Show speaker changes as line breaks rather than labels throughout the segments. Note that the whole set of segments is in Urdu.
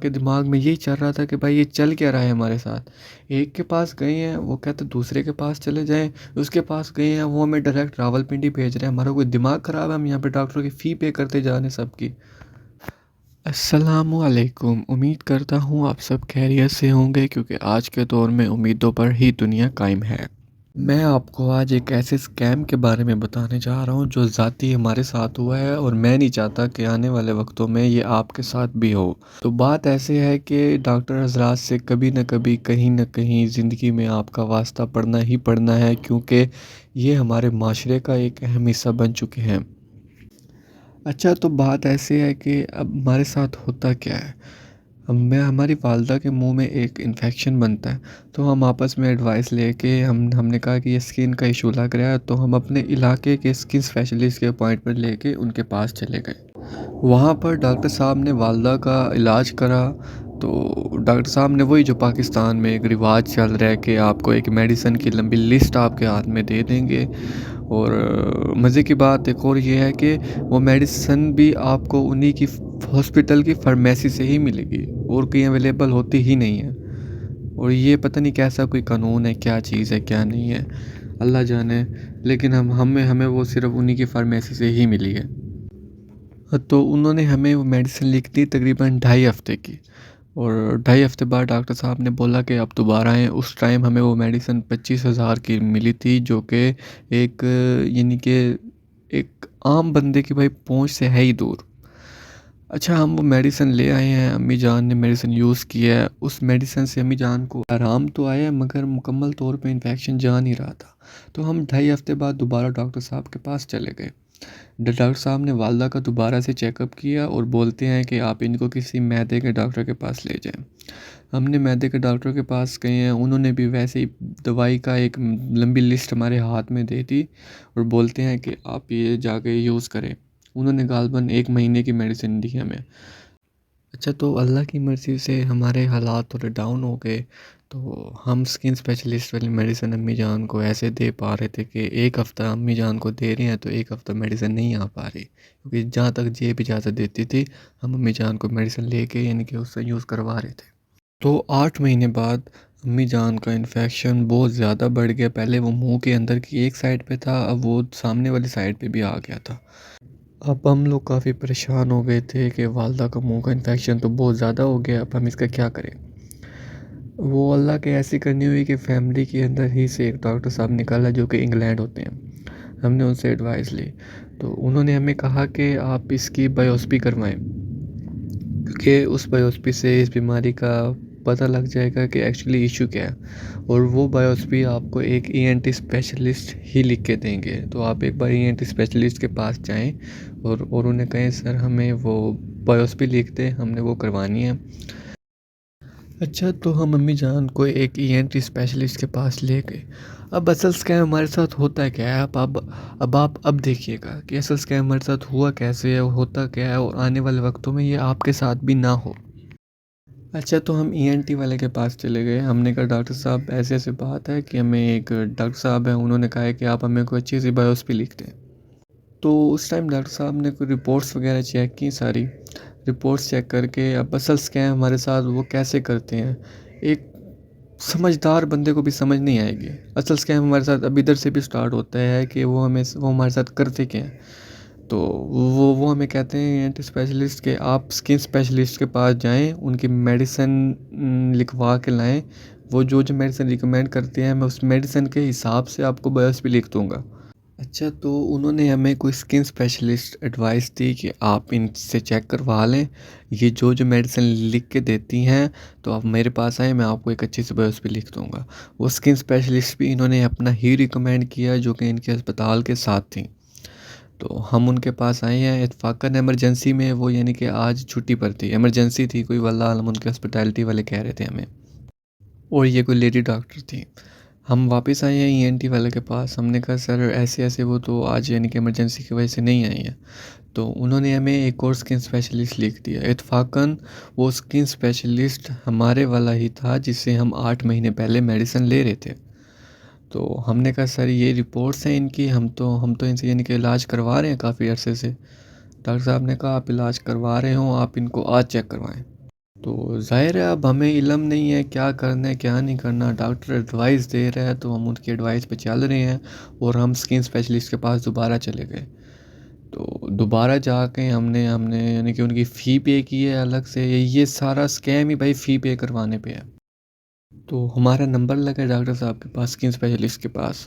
کے دماغ میں یہی چل رہا تھا کہ بھائی یہ چل کیا رہا ہے ہمارے ساتھ. ایک کے پاس گئے ہیں وہ کہتے دوسرے کے پاس چلے جائیں، اس کے پاس گئے ہیں وہ ہمیں ڈائریکٹ راولپنڈی بھیج رہے ہیں. ہمارا کوئی دماغ خراب ہے؟ ہم یہاں پہ ڈاکٹروں کی فی پے کرتے جا رہے ہیں سب کی. السلام علیکم، امید کرتا ہوں آپ سب خیریت سے ہوں گے کیونکہ آج کے دور میں امیدوں پر ہی دنیا قائم ہے. میں آپ کو آج ایک ایسے اسکیم کے بارے میں بتانے جا رہا ہوں جو ذاتی ہمارے ساتھ ہوا ہے اور میں نہیں چاہتا کہ آنے والے وقتوں میں یہ آپ کے ساتھ بھی ہو. تو بات ایسے ہے کہ ڈاکٹر حضرات سے کبھی نہ کبھی کہیں نہ کہیں زندگی میں آپ کا واسطہ پڑنا ہی پڑنا ہے کیونکہ یہ ہمارے معاشرے کا ایک اہم حصہ بن چکے ہیں. اچھا تو بات ایسے ہے کہ اب ہمارے ساتھ ہوتا کیا ہے. ہماری والدہ کے منہ میں ایک انفیکشن بنتا ہے تو ہم آپس میں ایڈوائس لے کے ہم نے کہا کہ یہ اسکن کا ایشو لگ رہا ہے تو ہم اپنے علاقے کے اسکن اسپیشلسٹ کے اپوائنٹمنٹ لے کے ان کے پاس چلے گئے. وہاں پر ڈاکٹر صاحب نے والدہ کا علاج کرا. تو ڈاکٹر صاحب نے وہی جو پاکستان میں ایک رواج چل رہا ہے کہ آپ کو ایک میڈیسن کی لمبی لسٹ آپ کے ہاتھ میں دے دیں گے. اور مزے کی بات ایک اور یہ ہے کہ وہ میڈیسن بھی آپ کو انہی کی ہاسپٹل کی فارمیسی سے ہی ملے گی اور کہیں اویلیبل ہوتی ہی نہیں ہے. اور یہ پتہ نہیں کیسا کوئی قانون ہے، کیا چیز ہے کیا نہیں ہے اللہ جانے. لیکن ہمیں وہ صرف انہی کی فارمیسی سے ہی ملی ہے. تو انہوں نے ہمیں وہ میڈیسن لکھ دی تقریباً 2.5 ہفتے کی. اور 2.5 ہفتے بعد ڈاکٹر صاحب نے بولا کہ اب دوبارہ آئیں. اس ٹائم ہمیں وہ میڈیسن 25,000 کی ملی تھی جو کہ ایک یعنی کہ ایک عام بندے کی بھائی پہنچ سے ہے ہی دور. اچھا ہم وہ میڈیسن لے آئے ہیں، امی جان نے میڈیسن یوز کیا ہے. اس میڈیسن سے امی جان کو آرام تو آیا مگر مکمل طور پہ انفیکشن جا نہیں رہا تھا. تو ہم 2.5 ہفتے بعد دوبارہ ڈاکٹر صاحب کے پاس چلے گئے. ڈاکٹر صاحب نے والدہ کا دوبارہ سے چیک اپ کیا اور بولتے ہیں کہ آپ ان کو کسی معدے کے ڈاکٹر کے پاس لے جائیں. ہم نے معدے کے ڈاکٹر کے پاس گئے ہیں، انہوں نے بھی ویسے ہی دوائی کا ایک لمبی لسٹ ہمارے ہاتھ میں دے دی اور بولتے ہیں کہ آپ یہ جا کے یوز کریں. انہوں نے غالباً 1 مہینے کی میڈیسن دی ہمیں. اچھا تو اللہ کی مرضی سے ہمارے حالات تھوڑے ڈاؤن ہو گئے تو ہم اسکن اسپیشلسٹ والی میڈیسن امی جان کو ایسے دے پا رہے تھے کہ 1 ہفتہ امی جان کو دے رہے ہیں تو 1 ہفتہ میڈیسن نہیں آ پا رہی کیونکہ جہاں تک جیب اجازت دیتی تھی ہم امی جان کو میڈیسن لے کے یعنی کہ اس سے یوز کروا رہے تھے. تو 8 مہینے بعد امی جان کا انفیکشن بہت زیادہ بڑھ گیا. پہلے وہ منہ کے اندر کی ایک سائڈ پہ تھا، اب وہ سامنے والی سائڈ پہ بھی آ گیا تھا. اب ہم لوگ کافی پریشان ہو گئے تھے کہ والدہ کا منہ کا انفیکشن تو بہت زیادہ ہو گیا، اب ہم اس کا کیا کریں. وہ اللہ کے ایسی کرنی ہوئی کہ فیملی کے اندر ہی سے ایک ڈاکٹر صاحب نکالا جو کہ انگلینڈ ہوتے ہیں. ہم نے ان سے ایڈوائس لی تو انہوں نے ہمیں کہا کہ آپ اس کی بایوپسی کروائیں کیونکہ اس بایوپسی سے اس بیماری کا پتہ لگ جائے گا کہ ایکچولی ایشو کیا ہے. اور وہ بایوپسی آپ کو ایک ENT اسپیشلسٹ ہی لکھ کے دیں گے. تو آپ ایک بار ENT اسپیشلسٹ کے پاس جائیں اور انہیں کہیں سر ہمیں وہ بایوپسی لکھ دیں، ہم نے وہ کروانی ہے. اچھا تو ہم امی جان کو ایک ENT اسپیشلسٹ کے پاس لے گئے. اب اصل اسکیم ہمارے ساتھ ہوتا کیا ہے اب دیکھیے گا کہ اصل اسکیم ہمارے ساتھ ہوا کیسے ہے، ہوتا کیا ہے اور آنے والے وقتوں میں یہ آپ کے ساتھ بھی نہ ہو. اچھا تو ہم ENT والے کے پاس چلے گئے. ہم نے کہا ڈاکٹر صاحب ایسے ایسے بات ہے کہ ہمیں ایک ڈاکٹر صاحب ہیں انہوں نے کہا ہے کہ آپ ہمیں کوئی اچھی سی بایوپسی لکھ دیں. تو اس ٹائم ڈاکٹر صاحب نے کوئی رپورٹس وغیرہ چیک کی، ساری رپورٹس چیک کر کے اب اصل اسکیم ہمارے ساتھ وہ کیسے کرتے ہیں ایک سمجھدار بندے کو بھی سمجھ نہیں آئے گی. اصل اسکیم ہمارے ساتھ اب ادھر سے بھی سٹارٹ ہوتا ہے کہ وہ ہمارے ساتھ کرتے کیا ہیں. تو وہ ہمیں کہتے ہیں ENT اسپیشلسٹ کہ آپ اسکن اسپیشلسٹ کے پاس جائیں، ان کی میڈیسن لکھوا کے لائیں. وہ جو میڈیسن ریکمینڈ کرتے ہیں میں اس میڈیسن کے حساب سے آپ کو بایوپسی لکھ دوں گا. اچھا تو انہوں نے ہمیں کوئی اسکن اسپیشلسٹ ایڈوائس دی کہ آپ ان سے چیک کروا لیں، یہ جو میڈیسن لکھ کے دیتی ہیں تو آپ میرے پاس آئیں، میں آپ کو ایک اچھی سی بایوپسی لکھ دوں گا. وہ اسکن اسپیشلسٹ بھی انہوں نے اپنا ہی ریکمینڈ کیا جو کہ ان کے اسپتال کے ساتھ تھیں. تو ہم ان کے پاس آئے ہیں اتفاقاً ایمرجنسی میں، وہ یعنی کہ آج چھٹی پر تھی، ایمرجنسی تھی کوئی، واللہ عالم ان کے ہاسپٹیلٹی والے کہہ رہے تھے ہمیں، اور یہ کوئی لیڈی ڈاکٹر تھی. ہم واپس آئے ہیں ENT والے کے پاس. ہم نے کہا سر ایسے ایسے وہ تو آج یعنی کہ ایمرجنسی کی وجہ سے نہیں آئی ہیں. تو انہوں نے ہمیں ایک اور اسکن اسپیشلسٹ لکھ دیا. اتفاقاً وہ اسکن اسپیشلسٹ ہمارے والا ہی تھا جس سے ہم 8 مہینے پہلے میڈیسن لے رہے تھے. تو ہم نے کہا سر یہ رپورٹس ہیں ان کی، ہم تو ان سے یعنی کہ علاج کروا رہے ہیں کافی عرصے سے. ڈاکٹر صاحب نے کہا آپ علاج کروا رہے ہوں، آپ ان کو آج چیک کروائیں. تو ظاہر ہے اب ہمیں علم نہیں ہے کیا کرنا ہے کیا نہیں کرنا، ڈاکٹر ایڈوائس دے رہا ہے تو ہم ان کی ایڈوائس پہ چل رہے ہیں، اور ہم اسکن اسپیشلسٹ کے پاس دوبارہ چلے گئے۔ تو دوبارہ جا کے ہم نے یعنی کہ ان کی فی پے کی ہے الگ سے، یہ سارا اسکیم ہی بھائی فی پے کروانے پہ ہے۔ تو ہمارا نمبر لگا ڈاکٹر صاحب کے پاس، اسکن اسپیشلسٹ کے پاس،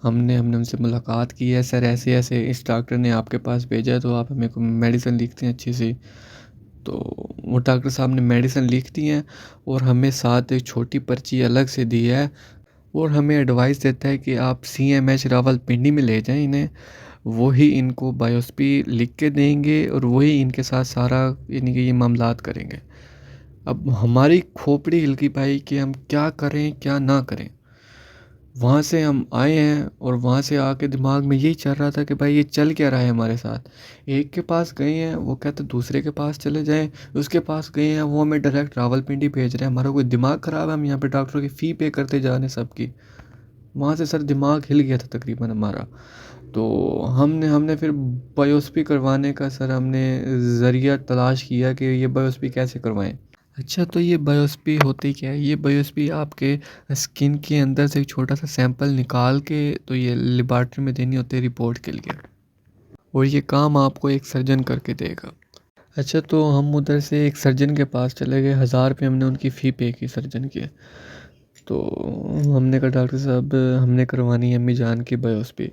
ہم نے ان سے ملاقات کی ہے، سر ایسے ایسے اس ڈاکٹر نے آپ کے پاس بھیجا ہے، تو آپ ہمیں کو میڈیسن لکھتے ہیں اچھی سی۔ تو وہ ڈاکٹر صاحب نے میڈیسن لکھ دی ہیں، اور ہمیں ساتھ ایک چھوٹی پرچی الگ سے دی ہے، اور ہمیں ایڈوائس دیتا ہے کہ آپ C M H Rawalpindi میں لے جائیں انہیں، وہی ان کو بایوپسی لکھ کے دیں گے، اور وہی ان کے ساتھ سارا یعنی کہ یہ معاملات کریں گے۔ اب ہماری کھوپڑی ہل گئی بھائی کہ ہم کیا کریں کیا نہ کریں۔ وہاں سے ہم آئے ہیں، اور وہاں سے آ کے دماغ میں یہی چل رہا تھا کہ بھائی یہ چل کیا رہا ہے ہمارے ساتھ۔ ایک کے پاس گئے ہیں وہ کہتے دوسرے کے پاس چلے جائیں، اس کے پاس گئے ہیں وہ ہمیں ڈائریکٹ راول پنڈی بھیج رہے ہیں، ہمارا کوئی دماغ خراب ہے، ہم یہاں پہ ڈاکٹروں کی فی پے کرتے جا رہے ہیں سب کی۔ وہاں سے سر دماغ ہل گیا تھا تقریباً ہمارا۔ تو ہم نے پھر بایوپسی کروانے کا سر ہم نے ذریعہ تلاش کیا کہ یہ بایوپسی کیسے کروائیں۔ اچھا، تو یہ بایوپسی ہوتی کیا ہے؟ یہ بایوپسی آپ کے اسکن کے اندر سے ایک چھوٹا سا سیمپل نکال کے تو یہ لیبارٹری میں دینی ہوتی ہے رپورٹ کے لیے، اور یہ کام آپ کو ایک سرجن کر کے دے گا۔ اچھا، تو ہم ادھر سے ایک سرجن کے پاس چلے گئے، 1000 روپے ہم نے ان کی فی پے کی سرجن کی۔ تو ہم نے کہا ڈاکٹر صاحب ہم نے کروانی ہے امی جان کی بایوپسی۔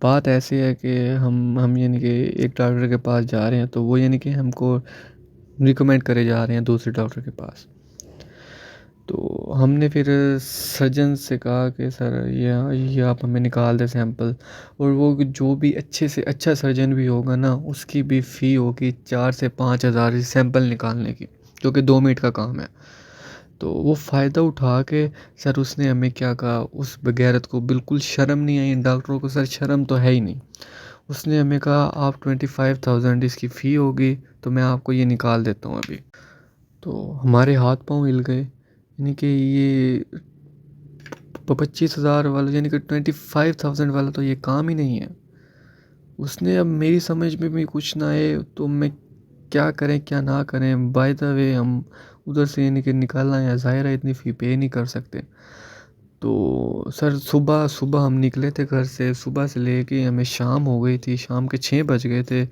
بات ایسی ہے کہ ہم یعنی کہ ایک ڈاکٹر کے پاس جا رہے ہیں، تو وہ یعنی کہ ہم کو ریکمینڈ کرے جا رہے ہیں دوسرے ڈاکٹر کے پاس۔ تو ہم نے پھر سرجن سے کہا کہ سر یہ آپ ہمیں نکال دیں سیمپل، اور وہ جو بھی اچھے سے اچھا سرجن بھی ہوگا نا، اس کی بھی فی ہوگی 4 سے 5 ہزار سیمپل نکالنے کی، جو کہ 2 منٹ کا کام ہے۔ تو وہ فائدہ اٹھا کے سر اس نے ہمیں کیا کہا، اس بغیرت کو بالکل شرم نہیں آئی، ان ڈاکٹروں کو سر شرم تو ہے ہی نہیں۔ اس نے ہمیں کہا آپ 25,000 اس کی فی ہوگی، تو میں آپ کو یہ نکال دیتا ہوں ابھی۔ تو ہمارے ہاتھ پاؤں ہل گئے، یعنی کہ یہ 25,000 والا یعنی کہ 25,000 والا تو یہ کام ہی نہیں ہے۔ اس نے اب میری سمجھ میں بھی کچھ نہ آئے تو میں کیا کریں کیا نہ کریں۔ بائی دا وے ہم ادھر سے یعنی کہ نکل آئے ہیں، ظاہر ہے اتنی فی پے نہیں کر سکتے۔ تو سر صبح ہم نکلے تھے گھر سے، صبح سے لے کے ہمیں شام ہو گئی تھی، شام کے 6 بج گئے تھے،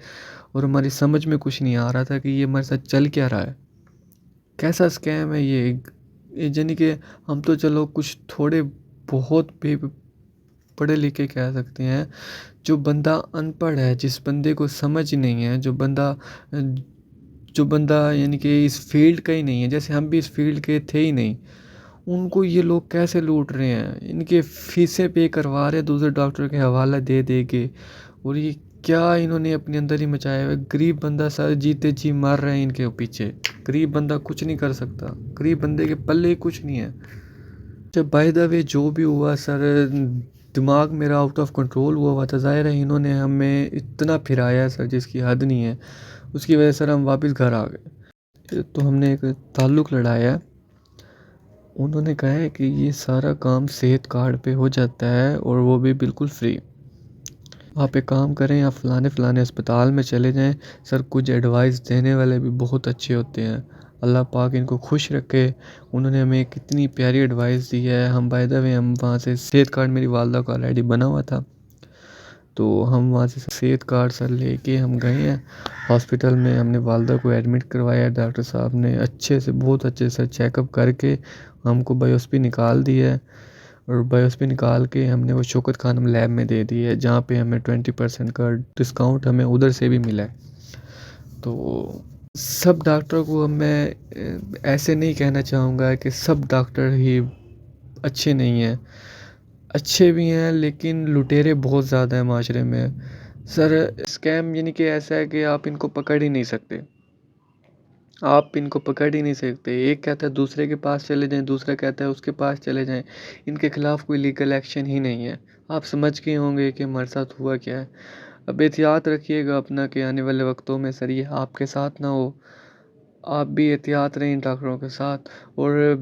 اور ہماری سمجھ میں کچھ نہیں آ رہا تھا کہ یہ ہمارے ساتھ چل کیا رہا ہے، کیسا اسکیم ہے یہ۔ یعنی کہ ہم تو چلو کچھ تھوڑے بہت بھی پڑھے لکھے کہہ سکتے ہیں، جو بندہ ان پڑھ ہے، جس بندے کو سمجھ نہیں ہے، جو بندہ یعنی کہ اس فیلڈ کا ہی نہیں ہے، جیسے ہم بھی اس فیلڈ کے تھے ہی نہیں، ان کو یہ لوگ کیسے لوٹ رہے ہیں، ان کے فیسیں پے کروا رہے ہیں دوسرے ڈاکٹر کے حوالہ دے دے کے، اور یہ کیا انہوں نے اپنے اندر ہی مچایا ہوا ہے۔ غریب بندہ سر جیتے جی مر رہے ہیں ان کے پیچھے، غریب بندہ کچھ نہیں کر سکتا، غریب بندے کے پلے ہی کچھ نہیں ہے۔ اچھا، بائی دا وے جو بھی ہوا سر، دماغ میرا آؤٹ آف کنٹرول ہوا تھا، ظاہر ہے انہوں نے ہمیں اتنا پھرایا ہے سر جس کی حد نہیں ہے، اس کی وجہ سے سر ہم واپس گھر آ گئے۔ تو ہم نے ایک تعلق لڑایا ہے، انہوں نے کہا ہے کہ یہ سارا کام صحت کارڈ پہ ہو جاتا ہے، اور وہ بھی بالکل فری۔ آپ ایک کام کریں، آپ فلانے اسپتال میں چلے جائیں، سر کچھ ایڈوائس دینے والے بھی بہت اچھے ہوتے ہیں، اللہ پاک ان کو خوش رکھے۔ انہوں نے ہمیں کتنی پیاری ایڈوائس دی ہے۔ ہم بائی دا وے ہم وہاں سے صحت کارڈ میری والدہ کا آلریڈی بنا ہوا تھا، تو ہم وہاں سے صحت کارڈ سر لے کے ہم گئے ہیں ہاسپٹل میں، ہم نے والدہ کو ایڈمٹ کروایا، ڈاکٹر صاحب نے اچھے سے بہت اچھے سے چیک اپ کر کے ہم کو بایوپسی نکال دی ہے، اور بایوپسی نکال کے ہم نے وہ شوکت خانم لیب میں دے دی ہے، جہاں پہ ہمیں 20% کا ڈسکاؤنٹ ہمیں ادھر سے بھی ملا ہے۔ تو سب ڈاکٹروں کو میں ایسے نہیں کہنا چاہوں گا کہ سب ڈاکٹر ہی اچھے نہیں ہیں، اچھے بھی ہیں، لیکن لٹیرے بہت زیادہ ہیں معاشرے میں۔ سر اسکیم یعنی کہ ایسا ہے کہ آپ ان کو پکڑ ہی نہیں سکتے، آپ ان کو پکڑ ہی نہیں سکتے۔ ایک کہتا ہے دوسرے کے پاس چلے جائیں، دوسرا کہتا ہے اس کے پاس چلے جائیں، ان کے خلاف کوئی لیگل ایکشن ہی نہیں ہے۔ آپ سمجھ گئے ہوں گے کہ ہمارے ساتھ ہوا کیا ہے۔ اب احتیاط رکھیے گا اپنا کہ آنے والے وقتوں میں سر یہ آپ کے ساتھ نہ ہو، آپ بھی احتیاط رہیں ڈاکٹروں کے ساتھ، اور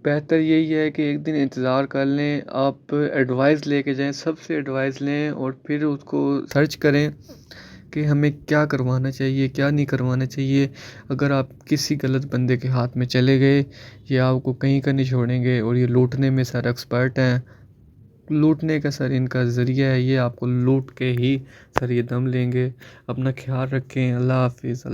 بہتر یہی ہے کہ ایک دن انتظار کر لیں، آپ ایڈوائس لے کے جائیں، سب سے ایڈوائس لیں، اور پھر اس کو سرچ کریں کہ ہمیں کیا کروانا چاہیے کیا نہیں کروانا چاہیے. اگر آپ کسی غلط بندے کے ہاتھ میں چلے گئے یہ آپ کو کہیں کا نہیں چھوڑیں گے، اور یہ لوٹنے میں سر ایکسپرٹ ہیں. لوٹنے کا سر ان کا ذریعہ ہے، یہ آپ کو لوٹ کے ہی سر یہ دم لیں گے. اپنا خیال رکھیں. اللہ حافظ.